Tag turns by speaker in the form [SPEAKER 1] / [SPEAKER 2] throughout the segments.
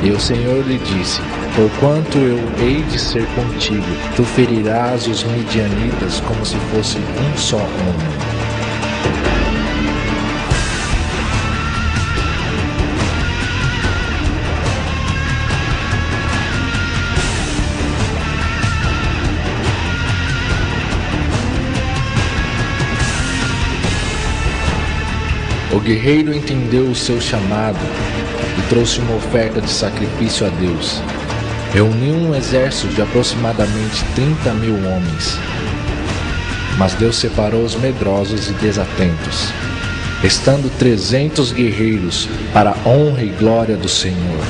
[SPEAKER 1] E o Senhor lhe disse: porquanto eu hei de ser contigo, tu ferirás os midianitas como se fosse um só homem. O guerreiro entendeu o seu chamado e trouxe uma oferta de sacrifício a Deus. Reuniu um exército de aproximadamente 30.000 homens. Mas Deus separou os medrosos e desatentos, restando 300 guerreiros para a honra e glória do Senhor.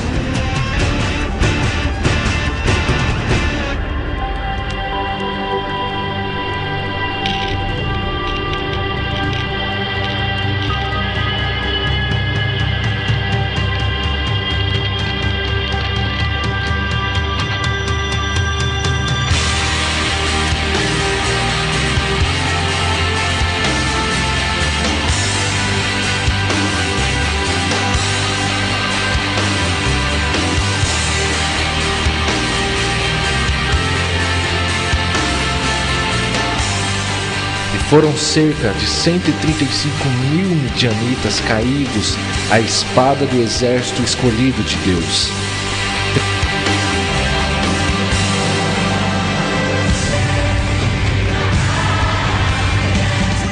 [SPEAKER 1] Foram cerca de 135.000 midianitas caídos à espada do exército escolhido de Deus.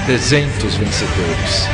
[SPEAKER 1] 300 vencedores.